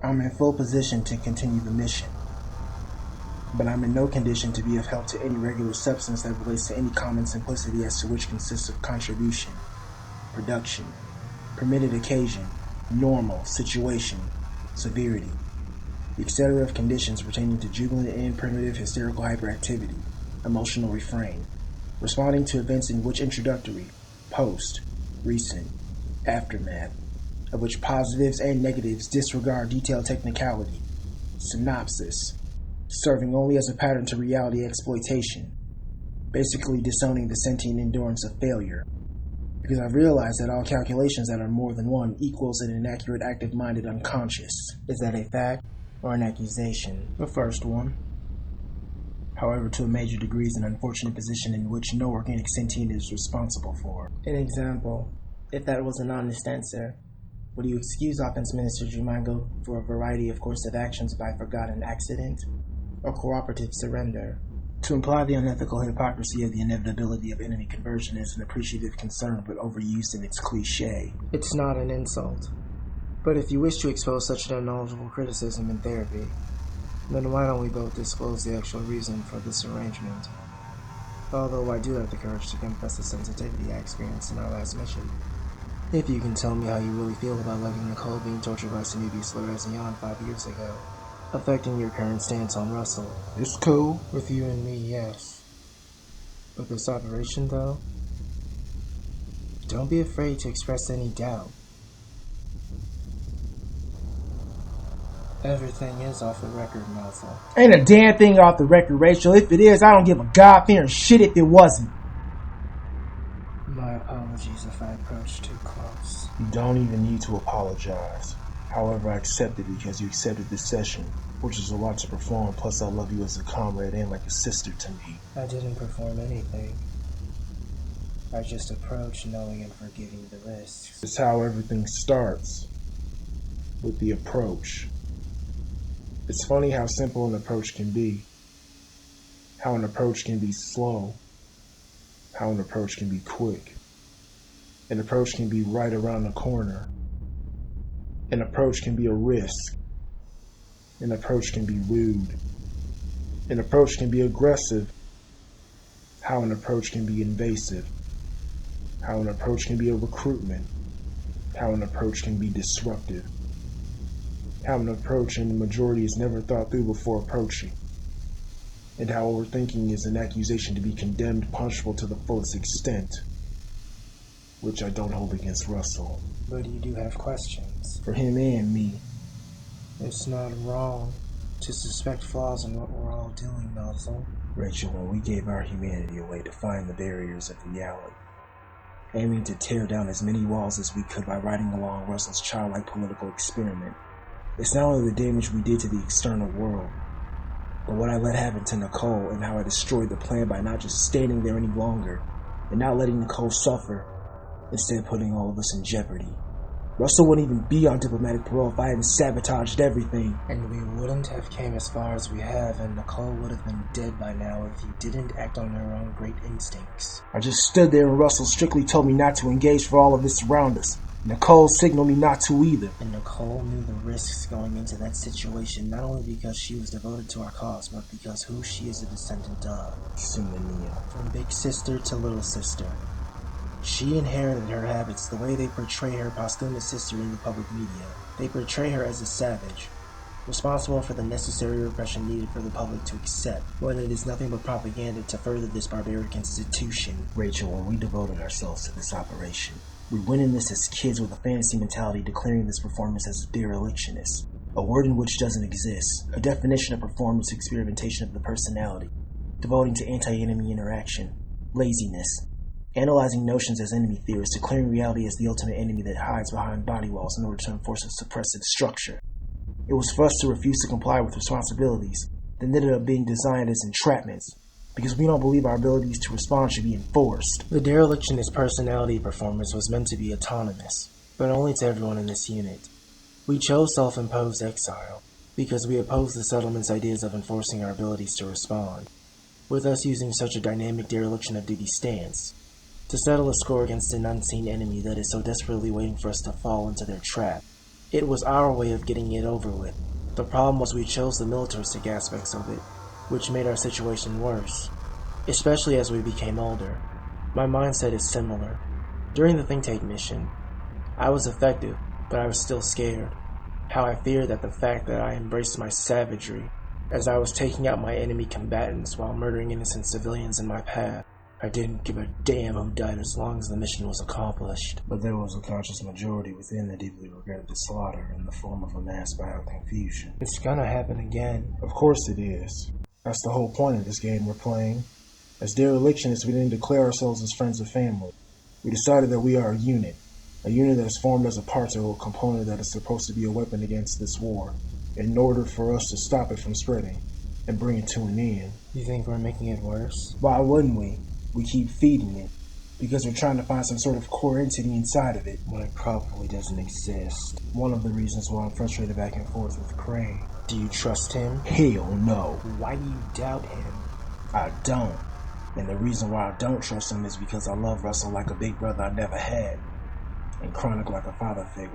I'm in full position to continue the mission, but I'm in no condition to be of help to any regular substance that relates to any common simplicity as to which consists of contribution, production, permitted occasion, normal, situation, severity, etc. of conditions pertaining to jubilant and primitive hysterical hyperactivity, emotional refrain, responding to events in which introductory, post, recent, aftermath, of which positives and negatives disregard detailed technicality, synopsis, serving only as a pattern to reality exploitation, basically disowning the sentient endurance of failure, because I've realized that all calculations that are more than one equals an inaccurate active-minded unconscious. Is that a fact or an accusation? The first one. However, to a major degree is an unfortunate position in which no organic sentient is responsible for. An example, if that was an honest answer, would you excuse offense Minister Jumango for a variety of course of actions by forgotten accident or cooperative surrender? To imply the unethical hypocrisy of the inevitability of enemy conversion is an appreciative concern but overused in its cliché. It's not an insult. But if you wish to expose such an unknowledgeable criticism in therapy, then why don't we both disclose the actual reason for this arrangement? Although I do have the courage to confess the sensitivity I experienced in our last mission. If you can tell me how you really feel about letting Nicole being tortured by Sanubius Lorezion 5 years ago, affecting your current stance on Russell. It's cool. With you and me, yes. But this operation, though? Don't be afraid to express any doubt. Everything is off the record, Nozzle. Ain't a damn thing off the record, Rachel. If it is, I don't give a god-fearing shit if it wasn't. My apologies if I approached too close. You don't even need to apologize. However, I accept it because you accepted this session, which is a lot to perform, plus I love you as a comrade and like a sister to me. I didn't perform anything. I just approached knowing and forgiving the risks. It's how everything starts, with the approach. It's funny how simple an approach can be, how an approach can be slow, how an approach can be quick. An approach can be right around the corner. An approach can be a risk. An approach can be rude. An approach can be aggressive. How an approach can be invasive. How an approach can be a recruitment. How an approach can be disruptive. How an approach in the majority is never thought through before approaching. And how overthinking is an accusation to be condemned, punishable to the fullest extent. Which I don't hold against Russell. But you do have questions. For him and me. It's not wrong to suspect flaws in what we're all doing, Nozzle. Rachel, when we gave our humanity away to find the barriers of reality, aiming to tear down as many walls as we could by riding along Russell's childlike political experiment, it's not only the damage we did to the external world, but what I let happen to Nicole and how I destroyed the plan by not just standing there any longer and not letting Nicole suffer, instead putting all of us in jeopardy. Russell wouldn't even be on diplomatic parole if I hadn't sabotaged everything. And we wouldn't have came as far as we have, and Nicole would have been dead by now if you didn't act on her own great instincts. I just stood there and Russell strictly told me not to engage for all of this around us. Nicole signaled me not to either. And Nicole knew the risks going into that situation, not only because she was devoted to our cause, but because who she is a descendant of. Sumania. From big sister to little sister. She inherited her habits the way they portray her posthumous sister in the public media. They portray her as a savage, responsible for the necessary repression needed for the public to accept, when it is nothing but propaganda to further this barbaric institution. Rachel, when we devoted ourselves to this operation, we went in this as kids with a fantasy mentality, declaring this performance as derelictionist, a word in which doesn't exist, a definition of performance experimentation of the personality, devoting to anti-enemy interaction, laziness, analyzing notions as enemy theorists, declaring reality as the ultimate enemy that hides behind body walls in order to enforce a suppressive structure. It was for us to refuse to comply with responsibilities that ended up being designed as entrapments, because we don't believe our abilities to respond should be enforced. The derelictionist personality performance was meant to be autonomous, but only to everyone in this unit. We chose self-imposed exile, because we opposed the settlement's ideas of enforcing our abilities to respond, with us using such a dynamic dereliction of duty stance, to settle a score against an unseen enemy that is so desperately waiting for us to fall into their trap. It was our way of getting it over with. The problem was we chose the militaristic aspects of it, which made our situation worse, especially as we became older. My mindset is similar. During the think tank mission, I was effective, but I was still scared. How I feared that the fact that I embraced my savagery as I was taking out my enemy combatants while murdering innocent civilians in my path. I didn't give a damn who died as long as the mission was accomplished. But there was a conscious majority within that deeply regretted the slaughter in the form of a mass bioconfusion. It's gonna happen again. Of course it is. That's the whole point of this game we're playing. As derelictionists, we didn't declare ourselves as friends of family. We decided that we are a unit that is formed as a part of a component that is supposed to be a weapon against this war, in order for us to stop it from spreading and bring it to an end. You think we're making it worse? Why wouldn't we? We keep feeding it, because we're trying to find some sort of core entity inside of it. When it probably doesn't exist. One of the reasons why I'm frustrated back and forth with Crane. Do you trust him? Hell no. Why do you doubt him? I don't. And the reason why I don't trust him is because I love Russell like a big brother I never had, and Chronic like a father figure.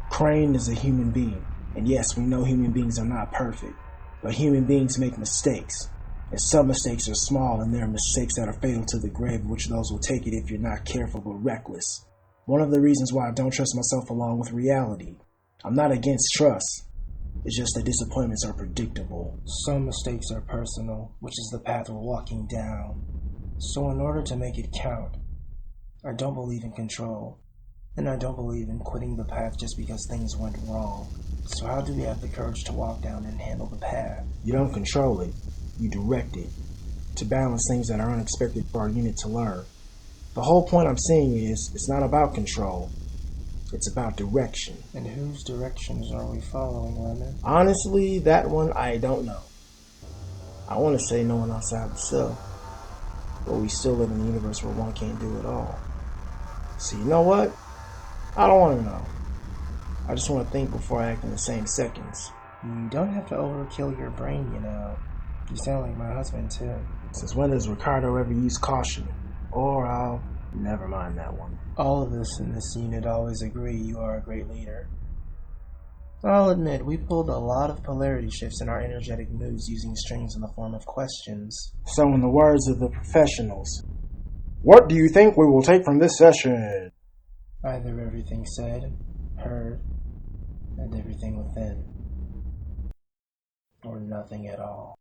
Crane is a human being, and yes, we know human beings are not perfect, but human beings make mistakes. And some mistakes are small, and there are mistakes that are fatal to the grave, which those will take it if you're not careful but reckless. One of the reasons why I don't trust myself along with reality. I'm not against trust. It's just that disappointments are predictable. Some mistakes are personal, which is the path we're walking down. So in order to make it count, I don't believe in control. And I don't believe in quitting the path just because things went wrong. So how do we have the courage to walk down and handle the path? You don't control it. You direct it, to balance things that are unexpected for our unit to learn. The whole point I'm saying is, it's not about control. It's about direction. And whose directions are we following, Lemon? Honestly, that one I don't know. I want to say no one outside the self, but we still live in a universe where one can't do it all. So you know what? I don't want to know. I just want to think before I act in the same seconds. You don't have to overkill your brain, you know. You sound like my husband, too. Since when does Ricardo ever use caution? Or I'll never mind that one. All of us in this unit always agree you are a great leader. I'll admit, we pulled a lot of polarity shifts in our energetic moods using strings in the form of questions. So in the words of the professionals, what do you think we will take from this session? Either everything said, heard, and everything within. Or nothing at all.